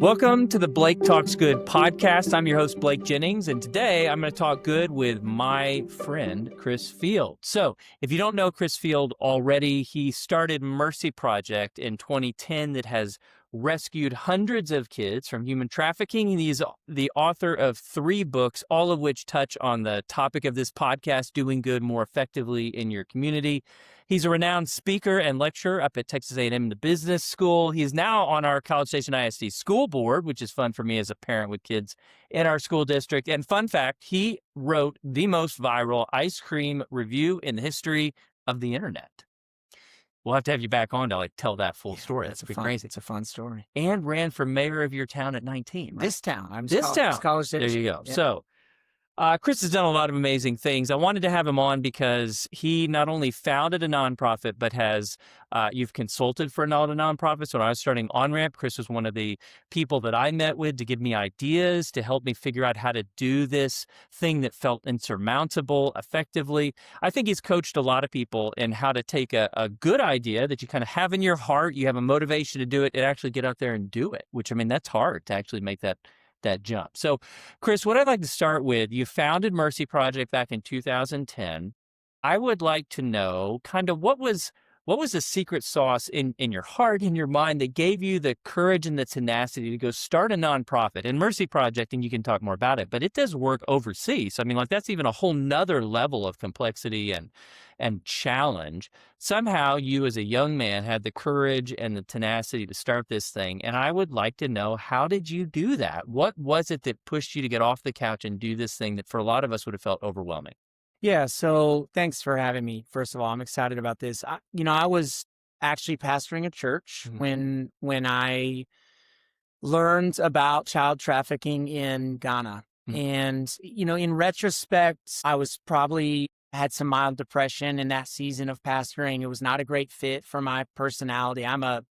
Welcome to the Blake Talks Good podcast. I'm your host, Blake Jennings, and today I'm going to talk good with my friend, Chris Field. So if you don't know Chris Field already, he started Mercy Project in 2010 that has rescued hundreds of kids from human trafficking. He's the author of 3 books, all of which touch on the topic of this podcast, doing good more effectively in your community. He's a renowned speaker and lecturer up at Texas A&M, the business school. He's now on our College Station ISD school board, which is fun for me as a parent with kids in our school district. And fun fact, he wrote the most viral ice cream review in the history of the internet. We'll have to have you back on to tell that full story. That's crazy. It's a fun story. And ran for mayor of your town at 19. Right? This town. College Station. There you go. Yeah. So Chris has done a lot of amazing things. I wanted to have him on because he not only founded a nonprofit, but has, you've consulted for a lot of nonprofits. When I was starting OnRamp, Chris was one of the people that I met with to give me ideas, to help me figure out how to do this thing that felt insurmountable effectively. I think he's coached a lot of people in how to take a good idea that you kind of have in your heart, you have a motivation to do it, and actually get out there and do it, which, I mean, that's hard to actually make that jump. So, Chris, what I'd like to start with, you founded Mercy Project back in 2010. I would like to know kind of what was the secret sauce in your heart, in your mind, that gave you the courage and the tenacity to go start a nonprofit. And Mercy Project, and you can talk more about it, but it does work overseas. I mean, that's even a whole nother level of complexity and challenge. Somehow you as a young man had the courage and the tenacity to start this thing. And I would like to know, how did you do that? What was it that pushed you to get off the couch and do this thing that for a lot of us would have felt overwhelming? Yeah, so thanks for having me. First of all, I'm excited about this. I was actually pastoring a church when I learned about child trafficking in Ghana. And, in retrospect, I was probably had some mild depression in that season of pastoring. It was not a great fit for my personality. I'm a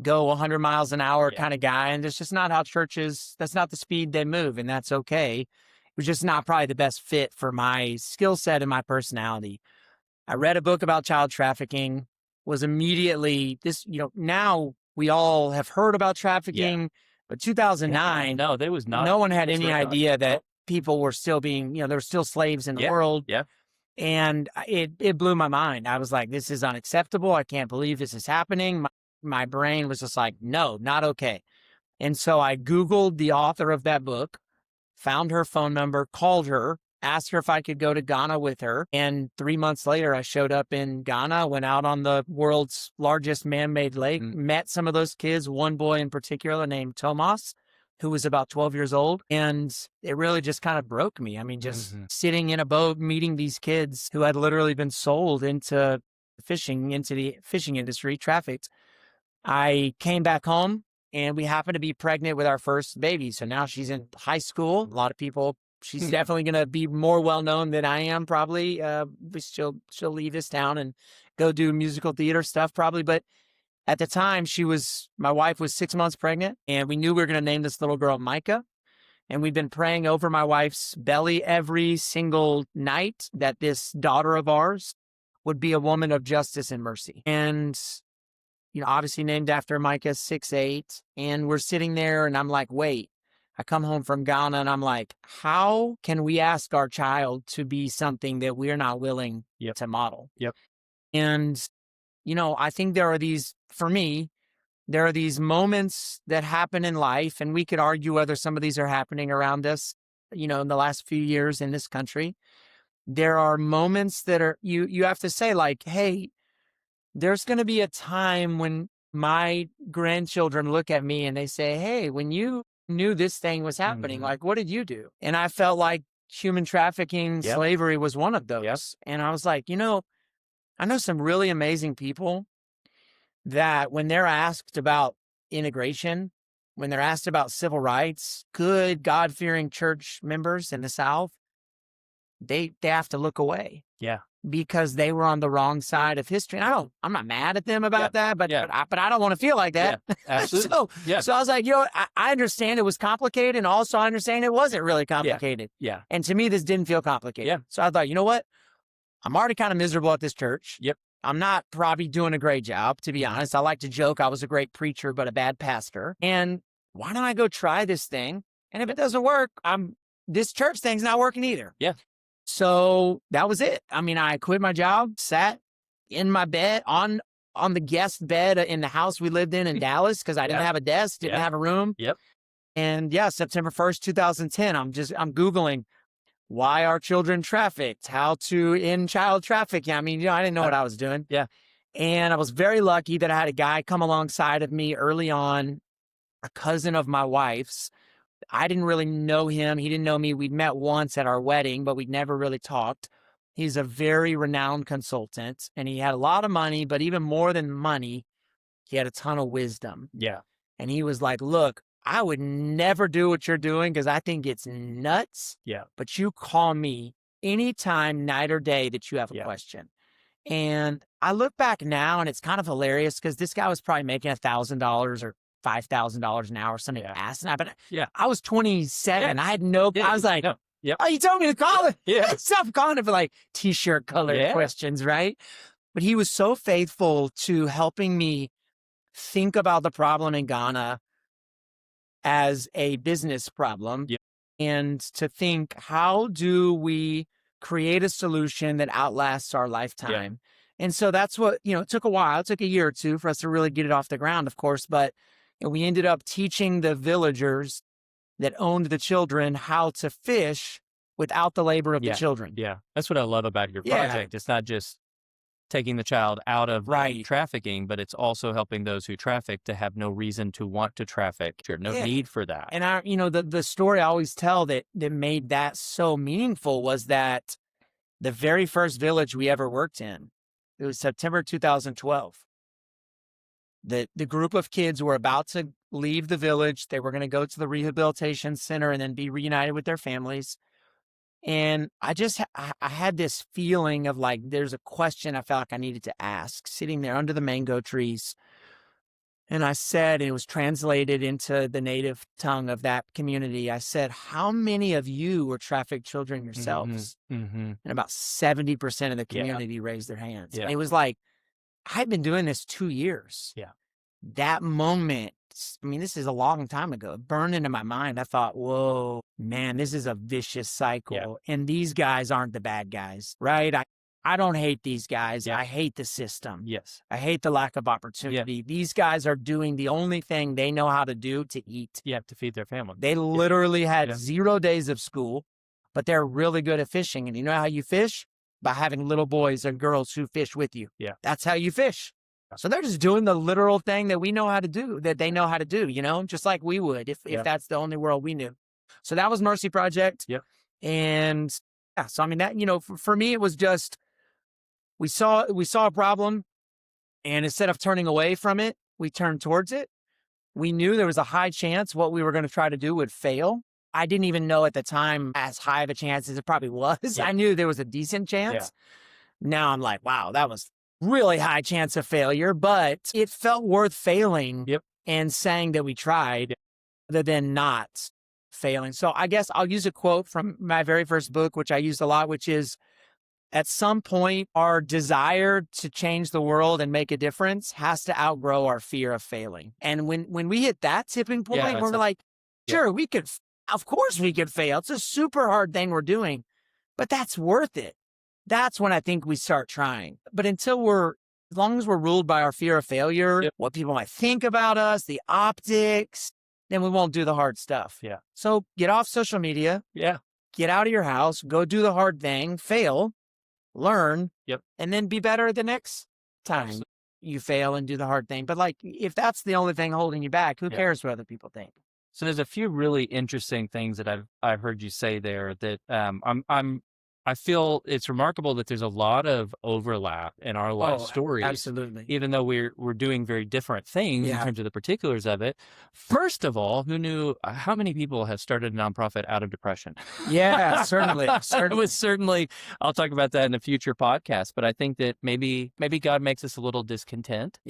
go 100 miles an hour kind of guy, and it's just not how churches, that's not the speed they move, and that's okay. It was just not probably the best fit for my skill set and my personality. I read a book about child trafficking, was immediately now we all have heard about trafficking, but 2009, no one had any idea that people were still being, there were still slaves in the world. Yeah. And it blew my mind. I was like, this is unacceptable. I can't believe this is happening. My brain was just like, no, not okay. And so I Googled the author of that book, found her phone number, called her, asked her if I could go to Ghana with her. And 3 months later, I showed up in Ghana, went out on the world's largest man-made lake, met some of those kids, one boy in particular named Tomas, who was about 12 years old. And it really just kind of broke me. I mean, just sitting in a boat, meeting these kids who had literally been sold into the fishing industry, trafficked. I came back home, and we happened to be pregnant with our first baby. So now she's in high school. A lot of people, she's definitely going to be more well-known than I am, probably. She'll leave this town and go do musical theater stuff, probably. But at the time, my wife was 6 months pregnant, and we knew we were going to name this little girl Micah. And we've been praying over my wife's belly every single night that this daughter of ours would be a woman of justice and mercy. And obviously named after Micah, 6'8", and we're sitting there, and I'm like, wait. I come home from Ghana, and I'm like, how can we ask our child to be something that we're not willing to model? Yep. And, I think there are these moments that happen in life, and we could argue whether some of these are happening around us, in the last few years in this country. There are moments that are, you have to say, like, hey, there's going to be a time when my grandchildren look at me and they say, hey, when you knew this thing was happening, like, what did you do? And I felt like human trafficking, slavery was one of those. Yep. And I was like, I know some really amazing people that when they're asked about integration, when they're asked about civil rights, good God-fearing church members in the South, they have to look away. Yeah. Because they were on the wrong side of history. And I'm not mad at them about that, but I don't want to feel like that. Yeah, absolutely. So I was like, I understand it was complicated, and also I understand it wasn't really complicated. Yeah. And to me, this didn't feel complicated. Yeah. So I thought, you know what? I'm already kind of miserable at this church. Yep. I'm not probably doing a great job, to be honest. I like to joke I was a great preacher, but a bad pastor. And why don't I go try this thing? And if it doesn't work, this church thing's not working either. Yeah. So that was it. I mean, I quit my job, sat in my bed on the guest bed in the house we lived in Dallas because I didn't have a desk, didn't have a room. Yep. And yeah, September 1st, 2010, I'm Googling why are children trafficked, how to end child trafficking. I mean, I didn't know what I was doing. Yeah. And I was very lucky that I had a guy come alongside of me early on, a cousin of my wife's. I didn't really know him. He didn't know me. We'd met once at our wedding, but we'd never really talked. He's a very renowned consultant and he had a lot of money, but even more than money, he had a ton of wisdom. Yeah. And he was like, look, I would never do what you're doing because I think it's nuts. Yeah. But you call me anytime, night or day, that you have a question. And I look back now and it's kind of hilarious because this guy was probably making $1,000 or $5,000 an hour, something asinine. But I was 27. I had no, I was like, oh, you told me to call it. Yeah. Stop calling it for like t-shirt color questions, right? But he was so faithful to helping me think about the problem in Ghana as a business problem and to think, how do we create a solution that outlasts our lifetime? And so that's what, it took a while. It took a year or two for us to really get it off the ground, of course, but we ended up teaching the villagers that owned the children how to fish without the labor of the children. Yeah. That's what I love about your project. It's not just taking the child out of trafficking, but it's also helping those who traffic to have no reason to want to traffic. There's no need for that. And the story I always tell that made that so meaningful was that the very first village we ever worked in, it was September 2012. The group of kids were about to leave the village. They were going to go to the rehabilitation center and then be reunited with their families. And I had this feeling of like, there's a question I felt like I needed to ask, sitting there under the mango trees. And I said, it was translated into the native tongue of that community. I said, how many of you were trafficked children yourselves? And about 70% of the community raised their hands. And it was like, I've been doing this 2 years. That moment, I mean, this is a long time ago, it burned into my mind. I thought, whoa, man, this is a vicious cycle. And these guys aren't the bad guys, right? I don't hate these guys. I hate the system. I hate the lack of opportunity. These guys are doing the only thing they know how to do to eat. To feed their family. They literally had 0 days of school, but they're really good at fishing. And you know how you fish? By having little boys and girls who fish with you. That's how you fish. So they're just doing the literal thing that we know how to do, that they know how to do, just like we would if that's the only world we knew. So that was Mercy Project. And so I mean that, for me, it was just, we saw a problem and instead of turning away from it, we turned towards it. We knew there was a high chance what we were going to try to do would fail. I didn't even know at the time as high of a chance as it probably was. I knew there was a decent chance. Now I'm like, wow, that was really high chance of failure, but it felt worth failing and saying that we tried rather than not failing. So I guess I'll use a quote from my very first book, which I used a lot, which is, at some point, our desire to change the world and make a difference has to outgrow our fear of failing. And when we hit that tipping point, we're like, sure, of course we could fail. It's a super hard thing we're doing, but that's worth it. That's when I think we start trying. But as long as we're ruled by our fear of failure, what people might think about us, the optics, then we won't do the hard stuff. So get off social media. Get out of your house, go do the hard thing, fail, learn, and then be better the next time you fail and do the hard thing. But like, if that's the only thing holding you back, who cares what other people think? So there's a few really interesting things that I've heard you say there that I feel it's remarkable that there's a lot of overlap in our life stories. Absolutely. Even though we're doing very different things in terms of the particulars of it. First of all, who knew how many people have started a nonprofit out of depression? Yeah, certainly. It was certainly, I'll talk about that in a future podcast, but I think that maybe God makes us a little discontent.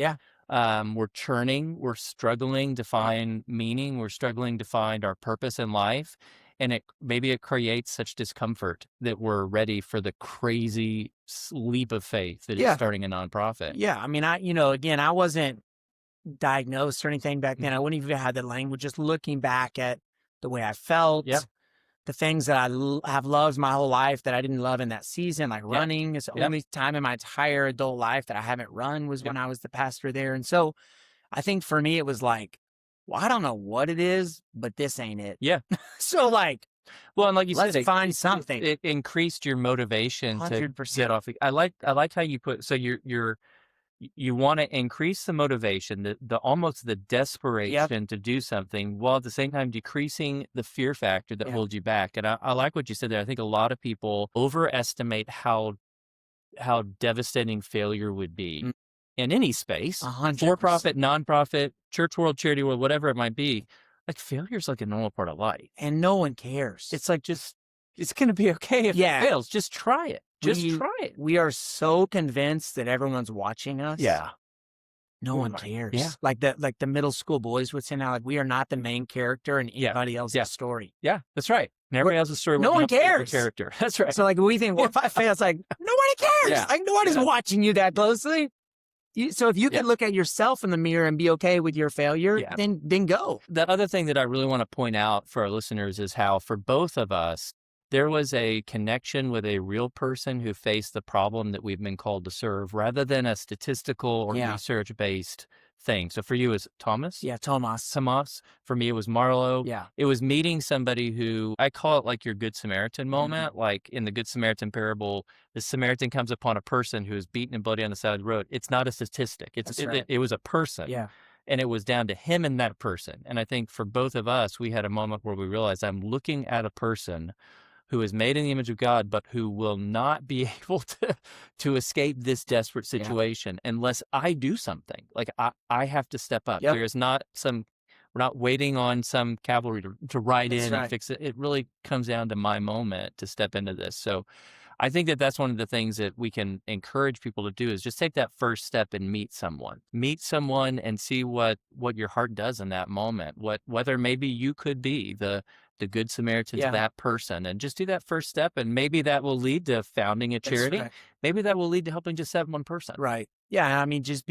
We're churning, we're struggling to find meaning, we're struggling to find our purpose in life. And maybe it creates such discomfort that we're ready for the crazy leap of faith that is starting a nonprofit. I mean, again, I wasn't diagnosed or anything back then. I wouldn't even have the language. Just looking back at the way I felt, Yeah. the things that have loved my whole life that I didn't love in that season, like Yeah. running. It's the Yeah. only time in my entire adult life that I haven't run was when I was the pastor there. And so I think for me, it was like, well, I don't know what it is, but this ain't it. Yeah. So like, Well, and like you let's said, find something. it increased your motivation to 100%. get off. I like how you put, so you want to increase the motivation, the almost the desperation to do something, while at the same time decreasing the fear factor that holds you back. And I like what you said there. I think a lot of people overestimate how devastating failure would be in any space, 100%. for-profit, nonprofit, church world, charity world, whatever it might be. Like, failure is like a normal part of life. And no one cares. It's like, it's going to be okay if it fails. Just try it. Just try it. We are so convinced that everyone's watching us. Yeah. No one cares. Yeah. Like the middle school boys would say now, like, we are not the main character in anybody else's story. Yeah, that's right. And everybody else's story. No one cares. Character. That's right. So like we think, well, if I fail, it's like, nobody cares. Yeah. Like nobody's watching you that closely. So if you can look at yourself in the mirror and be okay with your failure, then go. The other thing that I really want to point out for our listeners is how, for both of us, there was a connection with a real person who faced the problem that we've been called to serve, rather than a statistical or research-based thing. So for you, it was Thomas? Yeah, Thomas. For me, it was Marlo. Yeah. It was meeting somebody who, I call it like your Good Samaritan moment. Like in the Good Samaritan parable, the Samaritan comes upon a person who is beaten and bloody on the side of the road. It's not a statistic. It was a person. Yeah. And it was down to him and that person. And I think for both of us, we had a moment where we realized, I'm looking at a person who is made in the image of God, but who will not be able to escape this desperate situation unless I do something. Like I have to step up. There's not we're not waiting on some cavalry to ride in and fix it. It really comes down to my moment to step into this. So I think that's one of the things that we can encourage people to do, is just take that first step and meet someone and see what your heart does in that moment. Whether maybe you could be the Good Samaritan to that person, and just do that first step. And maybe that will lead to founding a charity. Maybe that will lead to helping just one person. Right. Yeah. I mean, just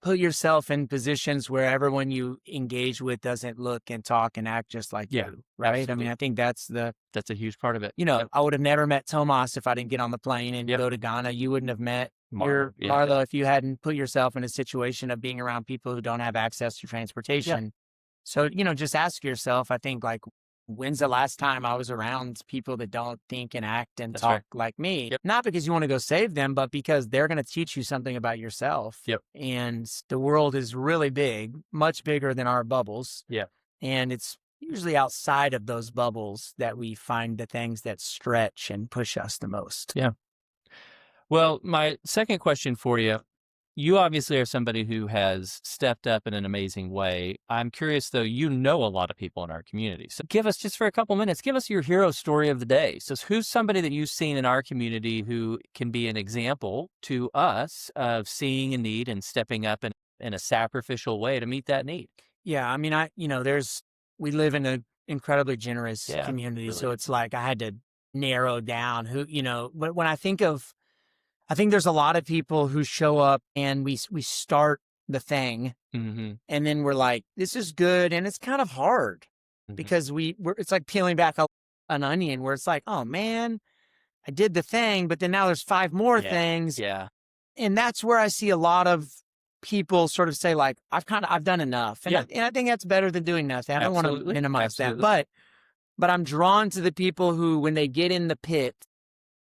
put yourself in positions where everyone you engage with doesn't look and talk and act just like you. Right. Absolutely. I mean, I think that's a huge part of it. I would have never met Tomas if I didn't get on the plane and go to Ghana. You wouldn't have met Marlo if you hadn't put yourself in a situation of being around people who don't have access to transportation. So, just ask yourself, I think, like, when's the last time I was around people that don't think and act and talk like me? Not because you want to go save them, but because they're going to teach you something about yourself. And the world is really big, much bigger than our bubbles. And it's usually outside of those bubbles that we find the things that stretch and push us the most. Well, my second question for you, you obviously are somebody who has stepped up in an amazing way. I'm curious, though, a lot of people in our community. So give us, just for a couple minutes, give us your hero story of the day. So who's somebody that you've seen in our community who can be an example to us of seeing a need and stepping up in a sacrificial way to meet that need? Yeah, I mean, we live in an incredibly generous community. Really. So it's like I had to narrow down who, but when I think there's a lot of people who show up and we start the thing and then we're like, this is good. And it's kind of hard because it's like peeling back an onion where it's like, oh man, I did the thing, but then now there's 5 more things. And that's where I see a lot of people sort of say like, I've done enough. And I think that's better than doing nothing. I don't want to minimize that, but I'm drawn to the people who, when they get in the pit,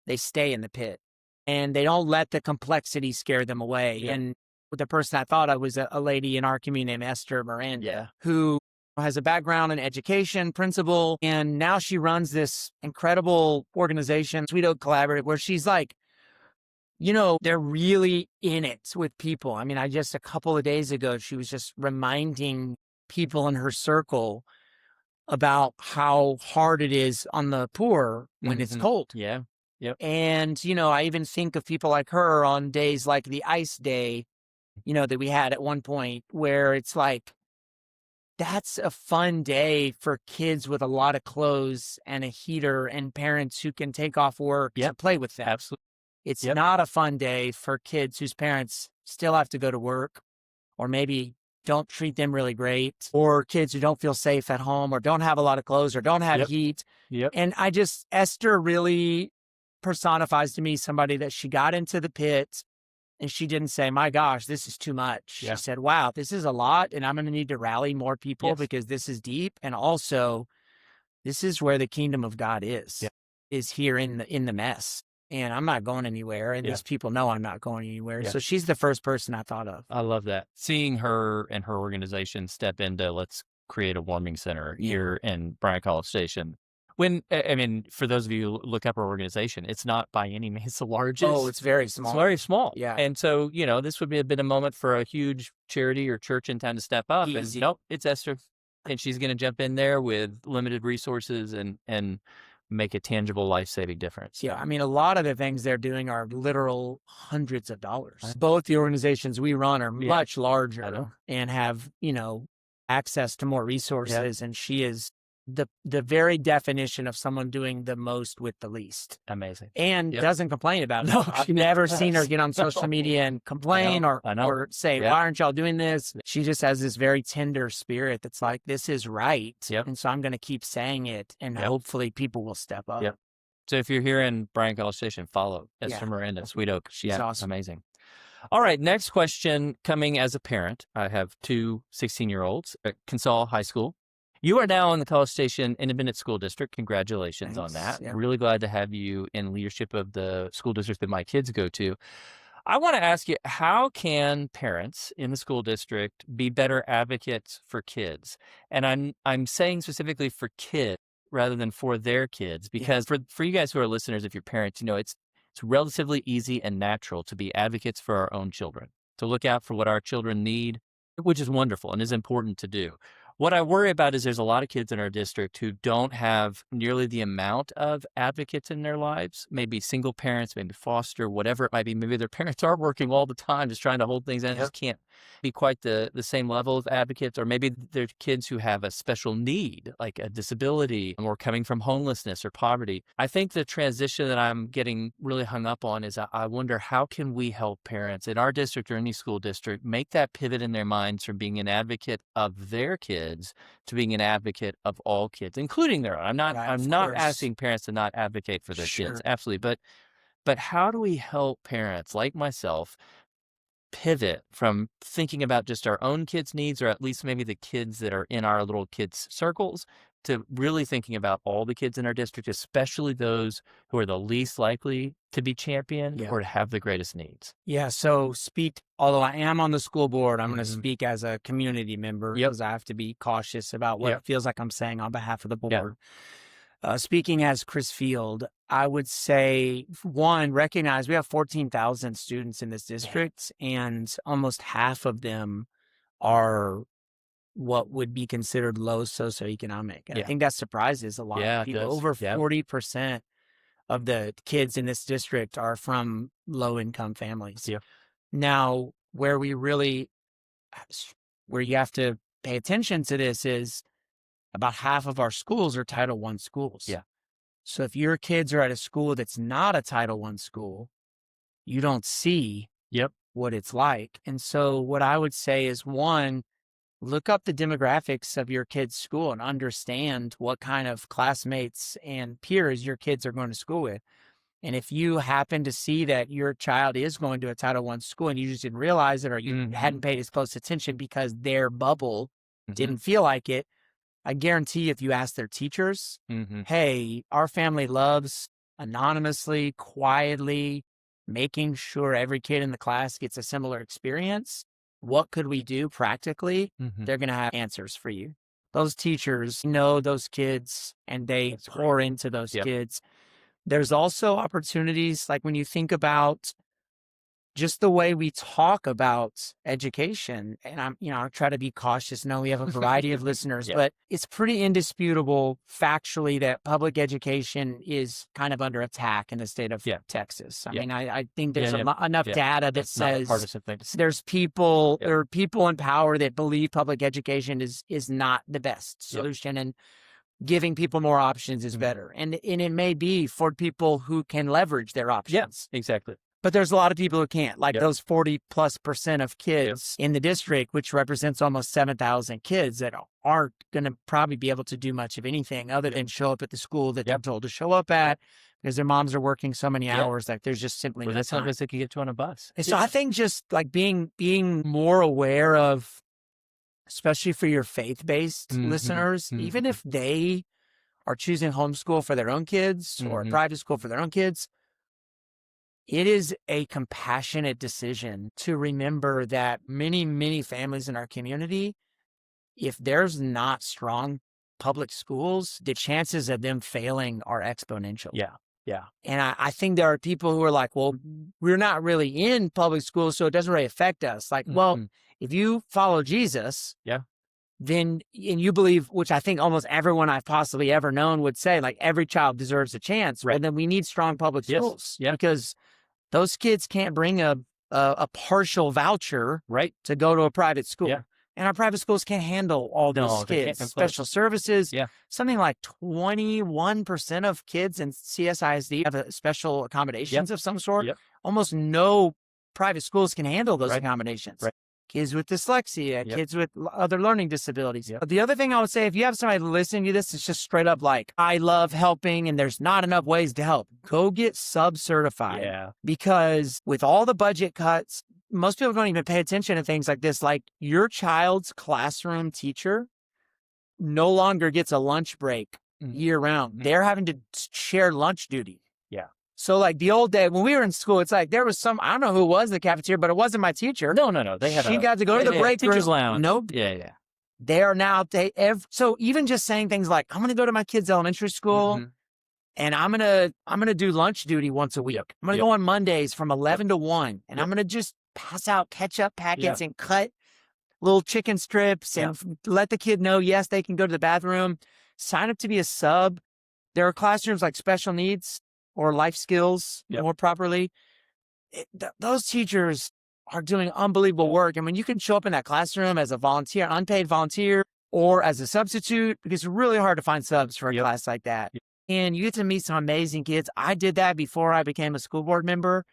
they stay in the pit. And they don't let the complexity scare them away. And with the person I thought of was a lady in our community named Esther Miranda, who has a background in education, principal, and now she runs this incredible organization, Sweet Oak Collaborative, where she's like, they're really in it with people. I mean, a couple of days ago, she was just reminding people in her circle about how hard it is on the poor when it's cold. And, I even think of people like her on days like the ice day, that we had at one point, where it's like, that's a fun day for kids with a lot of clothes and a heater and parents who can take off work to play with them. Absolutely. It's not a fun day for kids whose parents still have to go to work or maybe don't treat them really great, or kids who don't feel safe at home, or don't have a lot of clothes, or don't have heat. And Esther really personifies to me somebody that she got into the pit and she didn't say, my gosh, this is too much. She said, wow, this is a lot, and I'm going to need to rally more people because this is deep. And also, this is where the kingdom of God is here in the mess. And I'm not going anywhere. And these people know I'm not going anywhere. So she's the first person I thought of. I love that. Seeing her and her organization step into, let's create a warming center here in Bryan College Station. When, I mean, for those of you who look up her organization, it's not by any means the largest. Oh, it's very small. It's very small. Yeah. And so, this would have been a moment for a huge charity or church in town to step up. Easy. And nope, it's Esther. And she's going to jump in there with limited resources and make a tangible, life-saving difference. Yeah, I mean, a lot of the things they're doing are literal hundreds of dollars. Both the organizations we run are much larger and have, access to more resources. And she is the very definition of someone doing the most with the least. Amazing. And doesn't complain about it. No, I've never seen her get on social media and complain or say, why aren't y'all doing this? She just has this very tender spirit that's like, this is right. And so I'm going to keep saying it, and hopefully people will step up. So if you're here in Bryan College Station, follow Esther Miranda, Sweet Oak. She's awesome. Amazing. All right, next question coming as a parent. I have two 16-year-olds at Consol High School. You are now in the College Station Independent School District. Congratulations on that. Really glad to have you in leadership of the school district that my kids go to. I want to ask you, how can parents in the school district be better advocates for kids? And I'm saying specifically for kids rather than for their kids, because for you guys who are listeners, if you're parents, it's relatively easy and natural to be advocates for our own children, to look out for what our children need, which is wonderful and is important to do. What I worry about is there's a lot of kids in our district who don't have nearly the amount of advocates in their lives, maybe single parents, maybe foster, whatever it might be. Maybe their parents are working all the time, just trying to hold things in, just can't be quite the same level of advocates. Or maybe they're kids who have a special need, like a disability, or coming from homelessness or poverty. I think the transition that I'm getting really hung up on is I wonder, how can we help parents in our district or any school district make that pivot in their minds from being an advocate of their kids to being an advocate of all kids, including their own. I'm not asking parents to not advocate for their kids, absolutely. But how do we help parents like myself pivot from thinking about just our own kids' needs, or at least maybe the kids that are in our little kids' circles, to really thinking about all the kids in our district, especially those who are the least likely to be championed or to have the greatest needs? Yeah, so although I am on the school board, I'm going to speak as a community member because I have to be cautious about what it feels like I'm saying on behalf of the board. Speaking as Chris Field, I would say, one, recognize we have 14,000 students in this district, and almost half of them are what would be considered low socioeconomic. And I think that surprises a lot of people. Over 40% of the kids in this district are from low-income families. Now, where you have to pay attention to this is about half of our schools are Title I schools. So if your kids are at a school that's not a Title I school, you don't see what it's like. And so what I would say is, one, look up the demographics of your kid's school and understand what kind of classmates and peers your kids are going to school with. And if you happen to see that your child is going to a Title I school and you just didn't realize it, or you hadn't paid as close attention because their bubble didn't feel like it, I guarantee if you ask their teachers, hey, our family loves anonymously, quietly, making sure every kid in the class gets a similar experience, what could we do practically? They're going to have answers for you. Those teachers know those kids and they pour into those kids. There's also opportunities, like when you think about just the way we talk about education, and I try to be cautious. Know we have a variety of listeners, but it's pretty indisputable factually that public education is kind of under attack in the state of Texas. I mean, I think there's enough data that says there's people, there are people in power that believe public education is not the best solution, and giving people more options is better. And it may be for people who can leverage their options. Exactly. But there's a lot of people who can't, like Yep. those 40+% of kids in the district, which represents almost 7,000 kids that aren't going to probably be able to do much of anything other than show up at the school that they're told to show up at because their moms are working so many hours that there's just simply no that's time. not as they can get to on a bus. And so I think just like being more aware of, especially for your faith-based listeners, even if they are choosing homeschool for their own kids or private school for their own kids, it is a compassionate decision to remember that many, many families in our community, if there's not strong public schools, the chances of them failing are exponential. Yeah. And I think there are people who are like, well, we're not really in public schools, so it doesn't really affect us. Like, well, if you follow Jesus, then, and you believe, which I think almost everyone I've possibly ever known would say, like every child deserves a chance. Right. Well, then we need strong public schools because those kids can't bring a partial voucher to go to a private school. Yeah. And our private schools can't handle all those kids. Special services. Yeah. Something like 21% of kids in CSISD have special accommodations of some sort. Yep. Almost no private schools can handle those accommodations. Right. Kids with dyslexia, kids with other learning disabilities. Yep. The other thing I would say, if you have somebody listening to this, it's just straight up like, I love helping and there's not enough ways to help. Go get sub-certified. Yeah. Because with all the budget cuts, most people don't even pay attention to things like this. Like your child's classroom teacher no longer gets a lunch break year round. They're having to share lunch duty. Yeah. So like the old day when we were in school, it's like there was some, I don't know who it was in the cafeteria, but it wasn't my teacher. No. She got to go to the break room. Teacher's lounge. Nope. Yeah. They are now, so even just saying things like, I'm going to go to my kid's elementary school and I'm going to do lunch duty once a week. I'm going to go on Mondays from 11 to 1 and I'm going to just pass out ketchup packets and cut little chicken strips and let the kid know, yes, they can go to the bathroom. Sign up to be a sub. There are classrooms like special needs or life skills more properly. Those teachers are doing unbelievable work. And when you can show up in that classroom as a volunteer, unpaid volunteer, or as a substitute, because it's really hard to find subs for a class like that. And you get to meet some amazing kids. I did that before I became a school board member.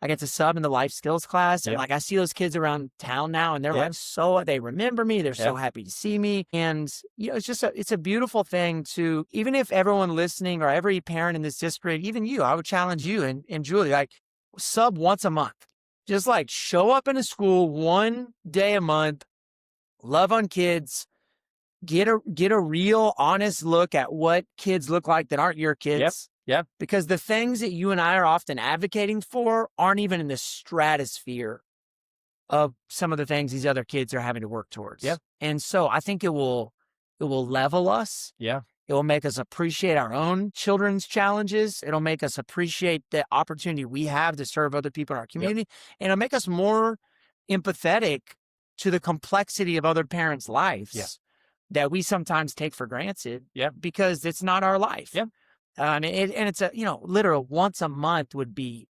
I get to sub in the life skills class. And like, I see those kids around town now and they're like, they remember me. They're so happy to see me. And, you know, it's a beautiful thing to, even if everyone listening or every parent in this district, even you, I would challenge you and Julie, like sub once a month. Just like show up in a school one day a month, love on kids, get a real honest look at what kids look like that aren't your kids. Yeah. Because the things that you and I are often advocating for aren't even in the stratosphere of some of the things these other kids are having to work towards. Yeah. And so I think it will level us. Yeah. It will make us appreciate our own children's challenges. It'll make us appreciate the opportunity we have to serve other people in our community. And it'll make us more empathetic to the complexity of other parents' lives that we sometimes take for granted because it's not our life. Yeah. And it's a, literal once a month would be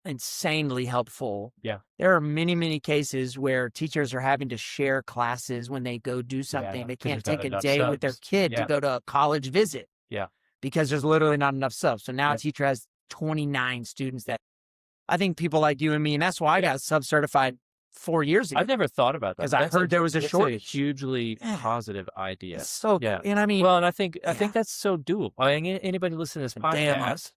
insanely helpful. Yeah. There are many, many cases where teachers are having to share classes when they go do something. Yeah, they can't take a day with their kid to go to a college visit. Yeah. Because there's literally not enough subs. So now a teacher has 29 students that I think people like you and me, and that's why I got sub-certified 4 years ago. I've never thought about that. Because I heard there was a shortage. It's a hugely positive idea. It's so good. And I mean, well, and I think that's so doable. I mean, anybody listening to this podcast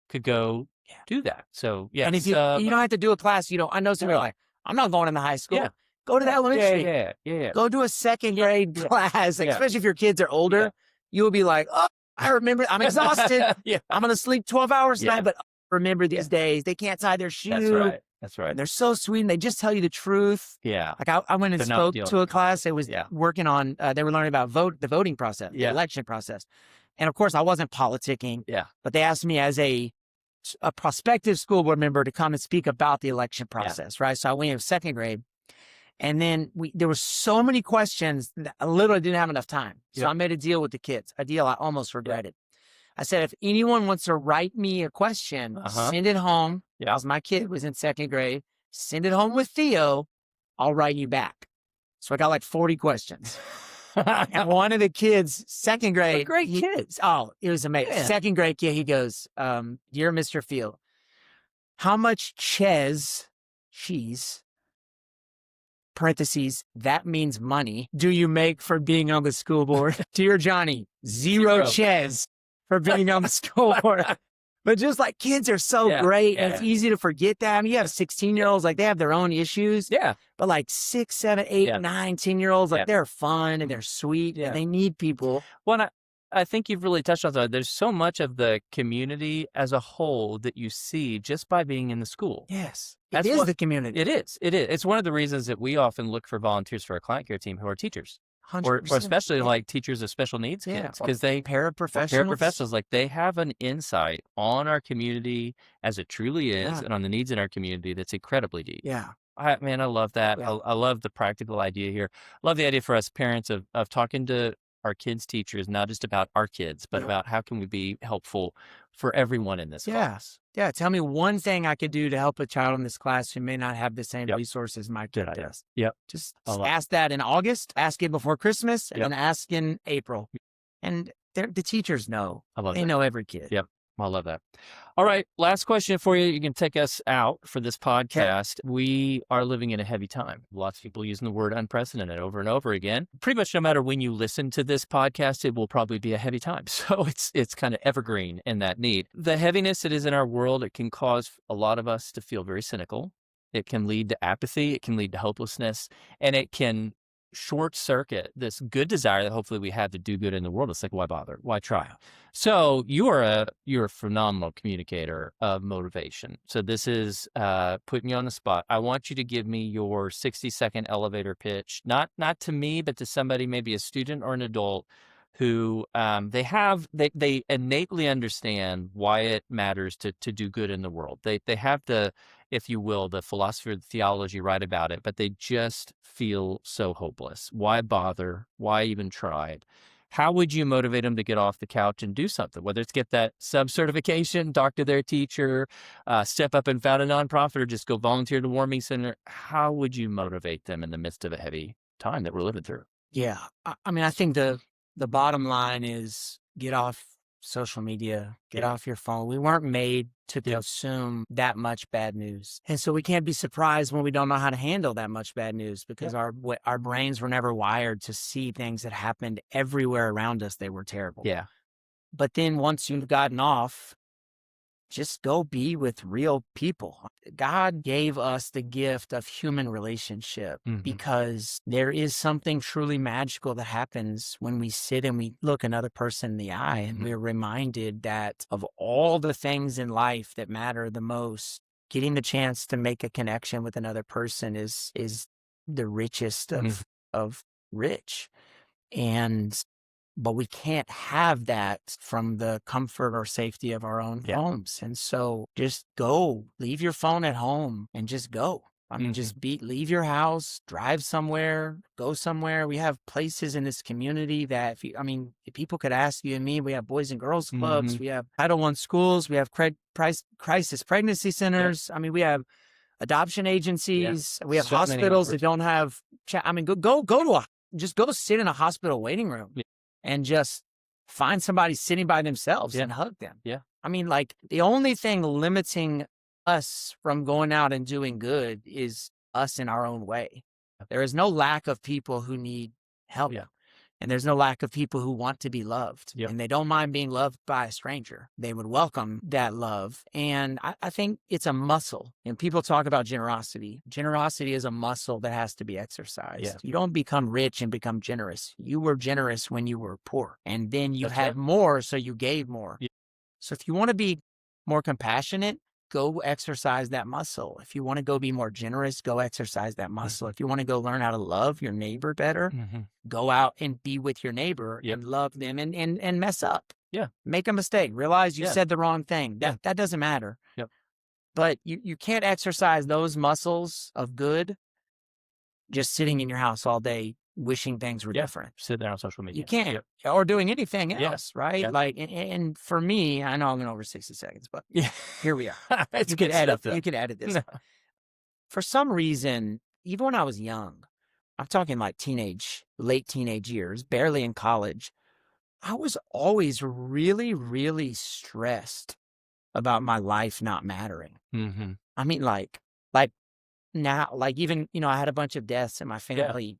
could go do that. So and if you don't have to do a class, I know some people are like, I'm not going in the high school. Yeah. Go to the elementary. Yeah. Go do a second grade class, especially if your kids are older. You will be like, oh, I remember. I'm exhausted. I'm going to sleep 12 hours tonight, but remember these days they can't tie their shoe. That's right. And they're so sweet and they just tell you the truth. Yeah. Like I went and spoke to a class that was working on, they were learning about the voting process, the election process. And of course I wasn't politicking, but they asked me as a prospective school board member to come and speak about the election process, right? So I went in second grade and then there were so many questions that I literally didn't have enough time. So I made a deal with the kids, a deal I almost regretted. I said, if anyone wants to write me a question, send it home. Because my kid was in second grade. Send it home with Theo. I'll write you back. So I got like 40 questions. And one of the kids, second grade. Great kids. Oh, it was amazing. Yeah. Second grade kid, he goes, dear Mr. Field, how much cheese, parentheses, that means money, do you make for being on the school board? Dear Johnny, zero ches for being on the school board. But just like kids are so great, and it's easy to forget that. I mean, you have 16-year-olds, like they have their own issues. Yeah. But like 6, 7, 8, 9, 10-year-olds, like they're fun and they're sweet and they need people. Well, and I think you've really touched on that. There's so much of the community as a whole that you see just by being in the school. Yes. That's It is the community. It is. It is. It's one of the reasons that we often look for volunteers for our client care team who are teachers. Or 100%. especially like teachers of special needs kids, because they paraprofessionals, like they have an insight on our community as it truly is, and on the needs in our community that's incredibly deep. Yeah. I love that. Yeah. I love the practical idea here. Love the idea for us parents of talking to our kids' teachers, not just about our kids, but about how can we be helpful for everyone in this class. Yeah. Tell me one thing I could do to help a child in this class who may not have the same resources my kid does. Just ask that in August, ask it before Christmas, and then ask in April. And the teachers know. They know every kid. Yep. I love that. All right. Last question for you. You can take us out for this podcast. We are living in a heavy time. Lots of people using the word unprecedented over and over again. Pretty much no matter when you listen to this podcast, it will probably be a heavy time. So it's kind of evergreen in that need. The heaviness that is in our world, it can cause a lot of us to feel very cynical. It can lead to apathy. It can lead to hopelessness. And it can short circuit this good desire that hopefully we have to do good in the world. It's like, why bother? Why try? So you're a phenomenal communicator of motivation. So this is putting you on the spot. I want you to give me your 60-second elevator pitch, not to me, but to somebody, maybe a student or an adult who they innately understand why it matters to do good in the world. They have the, if you will, the philosophy or the theology right about it, but they just feel so hopeless. Why bother? Why even try it? How would you motivate them to get off the couch and do something? Whether it's get that sub-certification, talk to their teacher, step up and found a nonprofit, or just go volunteer at a warming center. How would you motivate them in the midst of a heavy time that we're living through? Yeah. I mean, I think the bottom line is get off social media, get off your phone. We weren't made to consume that much bad news. And so we can't be surprised when we don't know how to handle that much bad news, because our brains were never wired to see things that happened everywhere around us. They were terrible. Yeah. But then once you've gotten off, just go be with real people. God gave us the gift of human relationship because there is something truly magical that happens when we sit and we look another person in the eye, and we're reminded that of all the things in life that matter the most, getting the chance to make a connection with another person is the richest of rich. But we can't have that from the comfort or safety of our own homes. And so just go, leave your phone at home and just go. I mean, leave your house, drive somewhere, go somewhere. We have places in this community that, if people could ask you and me, we have Boys and Girls Clubs, we have Title I schools, we have crisis pregnancy centers. I mean, we have adoption agencies, we have hospitals that don't have, just go sit in a hospital waiting room. And just find somebody sitting by themselves and hug them. Yeah. I mean, like, the only thing limiting us from going out and doing good is us in our own way. There is no lack of people who need help. Yeah. And there's no lack of people who want to be loved. Yep. And they don't mind being loved by a stranger. They would welcome that love. And I think it's a muscle. And people talk about generosity. Generosity is a muscle that has to be exercised. Yeah. You don't become rich and become generous. You were generous when you were poor. And then you had more, so you gave more. Yeah. So if you want to be more compassionate, go exercise that muscle. If you want to go be more generous, go exercise that muscle. If you want to go learn how to love your neighbor better, go out and be with your neighbor and love them and mess up. Yeah. Make a mistake. Realize you said the wrong thing. That doesn't matter. Yep. But you can't exercise those muscles of good just sitting in your house all day wishing things were different. Sit there on social media. You can't. Or doing anything else, right? Yeah. Like, and for me, I know I'm going over 60 seconds, but here we are. You could edit this. No. For some reason, even when I was young, I'm talking like late teenage years, barely in college, I was always really, really stressed about my life not mattering. Mm-hmm. I mean, like now, like even, I had a bunch of deaths in my family.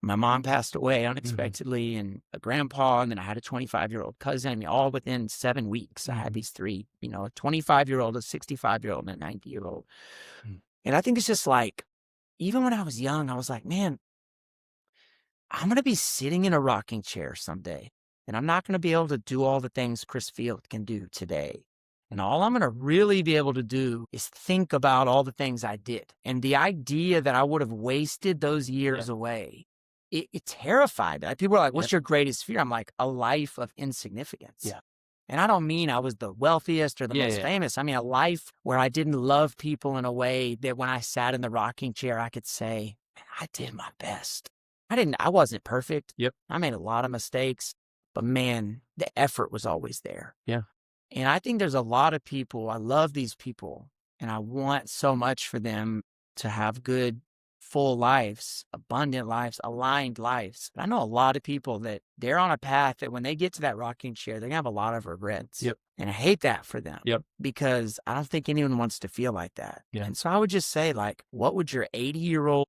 My mom passed away unexpectedly, and a grandpa, and then I had a 25-year-old cousin. I mean, all within 7 weeks, I had these three, a 25-year-old, a 65-year-old, and a 90-year-old. And I think it's just like, even when I was young, I was like, man, I'm going to be sitting in a rocking chair someday, and I'm not going to be able to do all the things Chris Field can do today. And all I'm going to really be able to do is think about all the things I did. And the idea that I would have wasted those years away, it terrified me. People are like, what's your greatest fear? I'm like, a life of insignificance. Yeah. And I don't mean I was the wealthiest or the most famous. I mean, a life where I didn't love people in a way that when I sat in the rocking chair, I could say, man, I did my best. I wasn't perfect. Yep. I made a lot of mistakes, but man, the effort was always there. Yeah. And I think there's a lot of people, I love these people, and I want so much for them to have good, full lives, abundant lives, aligned lives. But I know a lot of people that they're on a path that when they get to that rocking chair, they're going to have a lot of regrets. Yep. And I hate that for them. Yep. Because I don't think anyone wants to feel like that. Yeah. And so I would just say, like, what would your 80-year-old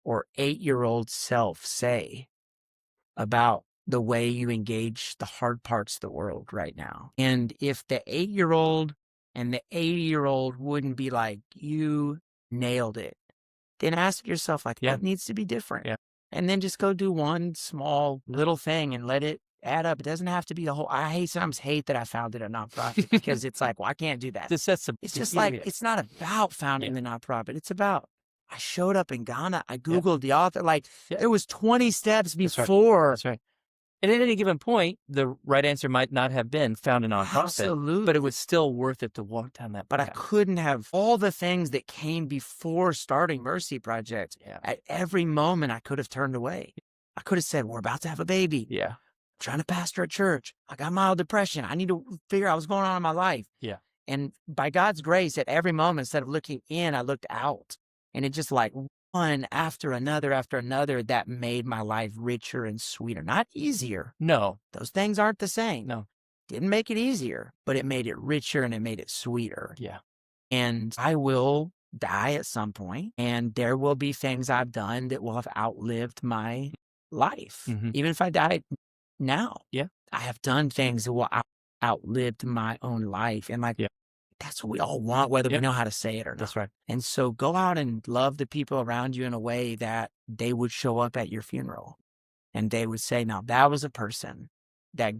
or 8-year-old self say about the way you engage the hard parts of the world right now? And if the 8-year-old and the 80-year-old wouldn't be like, you nailed it, then ask yourself, like, what needs to be different? Yeah. And then just go do one small little thing and let it add up. It doesn't have to be the whole. Sometimes hate that I founded a nonprofit because it's like, well, I can't do that. This sets a, It's just like, it's not about founding the nonprofit. It's about, I showed up in Ghana. I Googled the author. Like, there was 20 steps before. That's right. And at any given point, the right answer might not have been found a nonprofit. Absolutely. But it was still worth it to walk down that path. But I couldn't have all the things that came before starting Mercy Project. Yeah. At every moment, I could have turned away. I could have said, we're about to have a baby. Yeah. I'm trying to pastor a church. I got mild depression. I need to figure out what's going on in my life. Yeah. And by God's grace, at every moment, instead of looking in, I looked out. And it just like one after another that made my life richer and sweeter. Not easier. No. Those things aren't the same. No. Didn't make it easier, but it made it richer and it made it sweeter. Yeah. And I will die at some point, and there will be things I've done that will have outlived my life. Even if I died now. Yeah. I have done things that will outlived my own life. And like, that's what we all want, whether we know how to say it or not. That's right. And so go out and love the people around you in a way that they would show up at your funeral. And they would say, now that was a person that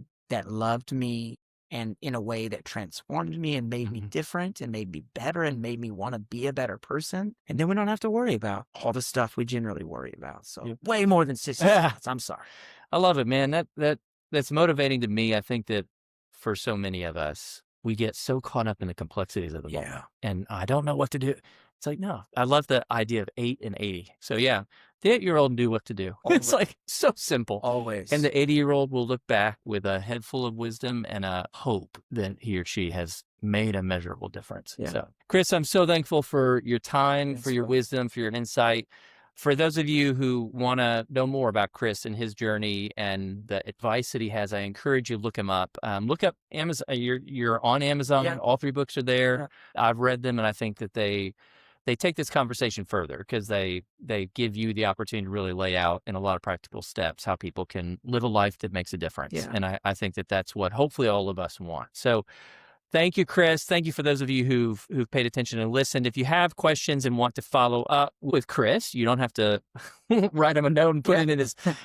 loved me and in a way that transformed me and made me different and made me better and made me want to be a better person. And then we don't have to worry about all the stuff we generally worry about. So way more than 60 seconds. I'm sorry. I love it, man. That's motivating to me. I think that for so many of us, we get so caught up in the complexities of the moment. And I don't know what to do. It's like, no, I love the idea of 8 and 80. So yeah, the 8-year-old knew what to do. It's like so simple. Always. And the 80-year-old will look back with a head full of wisdom and a hope that he or she has made a measurable difference. So Chris, I'm so thankful for your time, for your wisdom, for your insight. For those of you who want to know more about Chris and his journey and the advice that he has, I encourage you to look him up. Look up Amazon. You're on Amazon. All 3 books are there. I've read them, and I think that they take this conversation further because they give you the opportunity to really lay out in a lot of practical steps how people can live a life that makes a difference. And I think that that's what hopefully all of us want. So thank you, Chris. Thank you for those of you who've paid attention and listened. If you have questions and want to follow up with Chris, you don't have to write him a note and put it in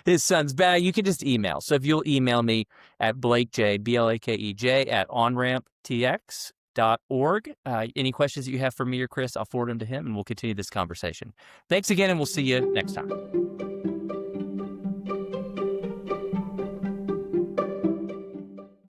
his son's bag. You can just email. So if you'll email me at blakej, BLAKEJ, at onramptx.org. Any questions that you have for me or Chris, I'll forward them to him and we'll continue this conversation. Thanks again, and we'll see you next time.